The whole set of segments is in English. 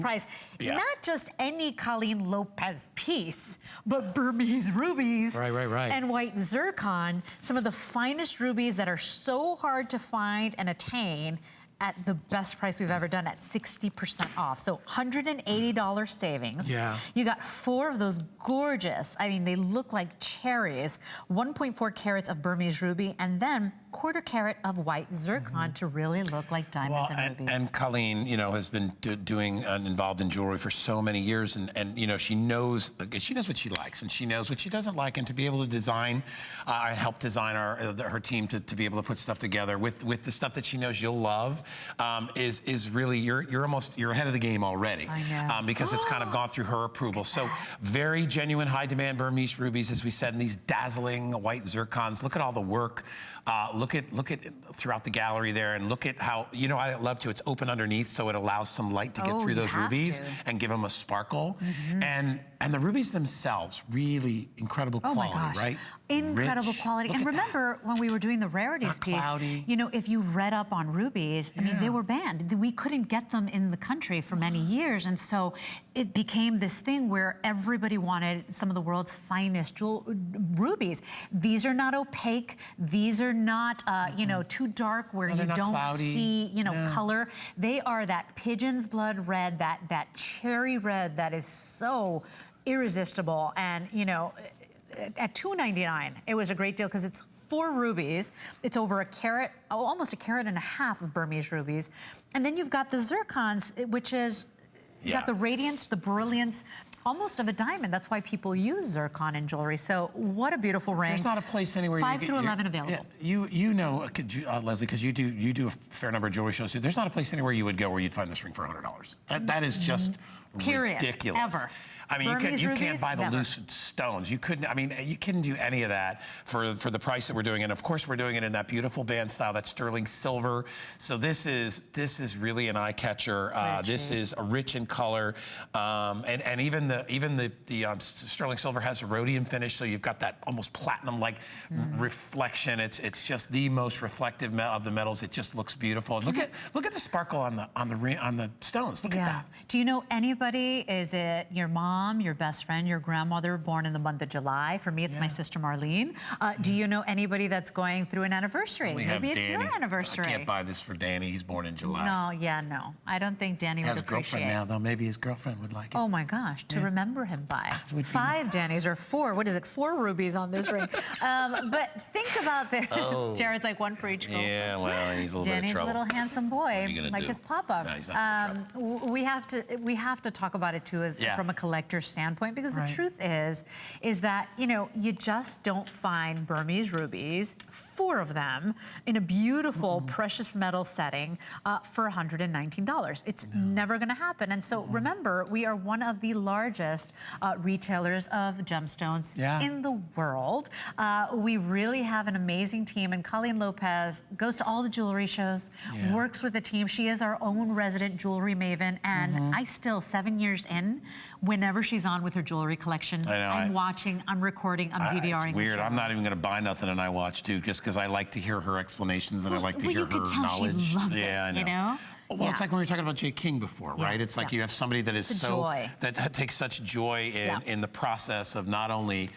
price. Not just any Colleen Lopez piece, but Burmese rubies and white zircon, some of the finest rubies that are so hard to find and attain at the best price we've ever done, at 60% off. So $180 savings. Yeah. You got 4 of those gorgeous, I mean, they look like cherries, 1.4 carats of Burmese ruby, and then 1/4 carat of white zircon to really look like diamonds and rubies. And Colleen, you know, has been doing involved in jewelry for so many years, and you know, she knows what she likes and she knows what she doesn't like, and to be able to design, help design her team to be able to put stuff together with the stuff that she knows you'll love, is really, you're ahead of the game already. I know. Because it's kind of gone through her approval. So very genuine, high demand Burmese rubies, as we said, and these dazzling white zircons. Look at all the work. Look at throughout the gallery there, and look at how, you know, I love to, it's open underneath, so it allows some light to get through those rubies and give them a sparkle. And the rubies themselves, really incredible quality, right? Incredible quality. And remember when we were doing the rarities piece, you know, if you read up on rubies, I mean, they were banned. We couldn't get them in the country for many years. And so it became this thing where everybody wanted some of the world's finest rubies. These are not opaque. These are not, you know, too dark where you don't see, you know, color. They are that pigeon's blood red, that cherry red that is so irresistible. And, you know, at $2.99, it was a great deal because it's 4 rubies. It's over 1 carat, almost 1.5 carats of Burmese rubies. And then you've got the zircons, which is, you've got the radiance, the brilliance, almost of a diamond. That's why people use zircon in jewelry. So what a beautiful ring. There's not a place anywhere 5 through 11 available. Yeah, you know, Leslie, because you do a fair number of jewelry shows. There's not a place anywhere you would go where you'd find this ring for $100. That is just ridiculous. Ever. I mean, you can't buy the loose stones. You couldn't. I mean, you couldn't do any of that for the price that we're doing. And of course, we're doing it in that beautiful band style, that sterling silver. So this is really an eye catcher. This is rich in color, and even the sterling silver has a rhodium finish, so you've got that almost platinum-like reflection. It's just the most reflective of the metals. It just looks beautiful. And look at the sparkle on the stones. Look at that. Do you know anybody? Is it your mom, your best friend, your grandmother, born in the month of July? For me, it's my sister Marlene. Do you know anybody that's going through an anniversary? Maybe it's your anniversary. I can't buy this for Danny. He's born in July. No. I don't think Danny would appreciate it. He has a girlfriend now, though. Maybe his girlfriend would like it. Oh my gosh, to remember him by. 5 Dannys or 4. What is it? 4 rubies on this ring. But think about this. Jared's like 1 for each girlfriend. Yeah, well, he's a little bit of trouble. Danny's a little handsome boy, like his papa. No, he's not we have to talk about it too, from a collector's standpoint, because the truth is that, you know, you just don't find Burmese rubies, 4 of them, in a beautiful precious metal setting for $119. It's never going to happen. And so remember, we are one of the largest retailers of gemstones in the world. We really have an amazing team, and Colleen Lopez goes to all the jewelry shows, works with the team. She is our own resident jewelry maven, and I still, 7 years in, whenever she's on with her jewelry collection, I'm watching, I'm recording, I'm DVRing. It's weird. I'm not even going to buy nothing, and I watch too, just because I like to hear her explanations and I like to hear her knowledge. She loves it, I know. You know? Well, it's like when we were talking about Jay King before, right? It's like you have somebody that is that takes such joy in the process of not only,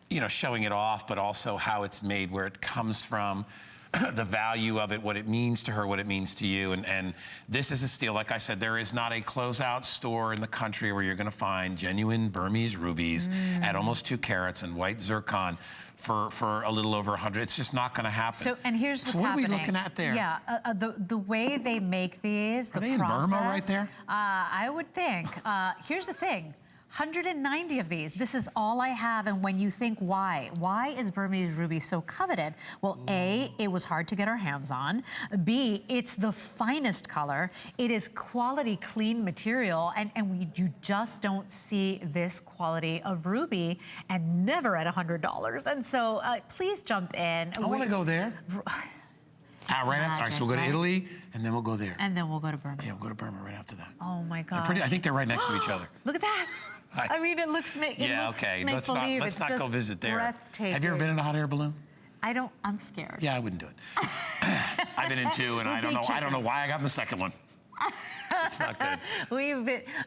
you know, showing it off, but also how it's made, where it comes from, the value of it, what it means to her, what it means to you. And this is a steal. Like I said, there is not a closeout store in the country where you're going to find genuine Burmese rubies at almost 2 carats and white zircon for a little over 100. It's just not going to happen. So, and here's what's happening. What are we looking at there? Yeah, the way they make these, are they in Burma right there? I would think. Here's the thing. 190 of these. This is all I have. And when you think why is Burmese ruby so coveted? Well, A, it was hard to get our hands on. B, it's the finest color. It is quality, clean material. And you just don't see this quality of ruby, and never at $100. And so please jump in. I want to go there. Right after, all right, so we'll go to Italy, and then we'll go there. And then we'll go to Burma. Yeah, we'll go to Burma right after that. Oh my God. I think they're right next to each other. Look at that. I mean, it looks okay. Let's not go visit there. Have you ever been in a hot air balloon? I'm scared. Yeah, I wouldn't do it. I've been in 2, and I don't know why I got in the second one. It's not good.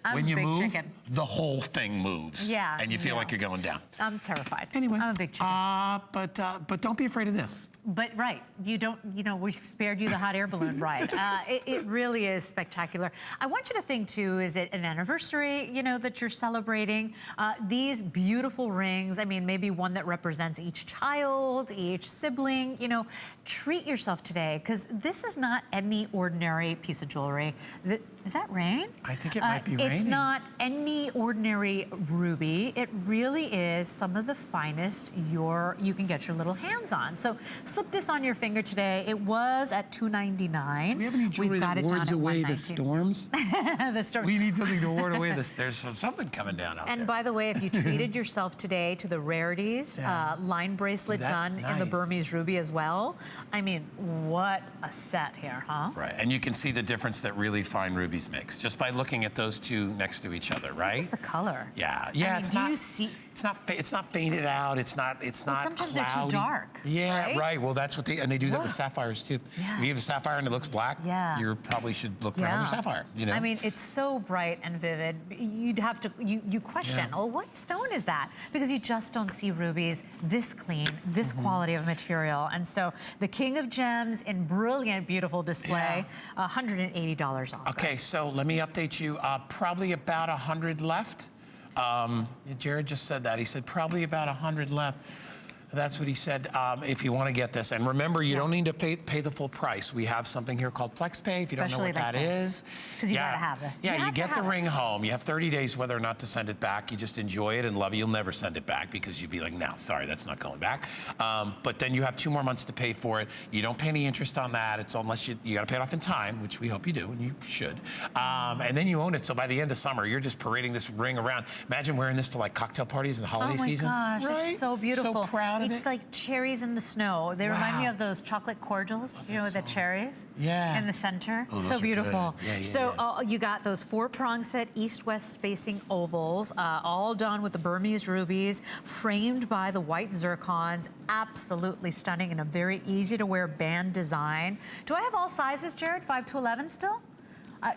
I'm when a you big move, chicken. the whole thing moves. Yeah. And you feel like you're going down. I'm terrified. Anyway. I'm a big chicken. But don't be afraid of this. But right, you don't, we spared you the hot air balloon ride. It really is spectacular. I want you to think too, is it an anniversary, that you're celebrating? These beautiful rings, I mean, maybe one that represents each child, each sibling, treat yourself today, because this is not any ordinary piece of jewelry. Is that rain? I think it might be raining. It's not any ordinary ruby. It really is some of the finest you can get your little hands on. So slip this on your finger today. It was at $2.99. Do we have any jewelry that wards away the storms? The storms. We need something to ward away this. There's something coming down out there. And by the way, if you treated yourself today to the rarities, line bracelet done in the Burmese ruby as well. I mean, what a set here, huh? Right, and you can see the difference that really fine rubies makes just by looking at those two next to each other, right? Just the color. Yeah, I mean, do you see? It's not faded out. It's not sometimes cloudy. they're too dark. Yeah, right. Well, that's what they do that with sapphires too. Yeah. If you have a sapphire and it looks black, you probably should look for another sapphire. I mean, it's so bright and vivid. You'd have to you question, oh, what stone is that? Because you just don't see rubies this clean, this quality of material. And so the King of Gems in brilliant, beautiful display, $180 off. Okay, so let me update you. Probably about 100 left. Jared just said that. He said probably about 100 left. That's what he said, if you want to get this. And remember, you don't need to pay the full price. We have something here called FlexPay, if you don't know what that is. Because you gotta have this. Yeah, you get the ring home. You have 30 days whether or not to send it back. You just enjoy it and love it. You'll never send it back because you'd be like, no, sorry, that's not going back. But then you have 2 more months to pay for it. You don't pay any interest on that. It's unless you gotta pay it off in time, which we hope you do, and you should. And then you own it, so by the end of summer, you're just parading this ring around. Imagine wearing this to like cocktail parties in the holiday season. Oh my gosh, right? it's so beautiful. So proud of it. It's like cherries in the snow. They remind me of those chocolate cordials, with the cherries in the center. Oh, so beautiful. Yeah, you got those 4-prong set east-west facing ovals, all done with the Burmese rubies, framed by the white zircons. Absolutely stunning and a very easy to wear band design. Do I have all sizes, Jared? 5 to 11 still?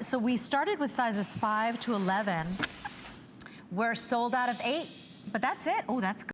So we started with sizes 5 to 11. We're sold out of 8, but that's it. Oh, that's good.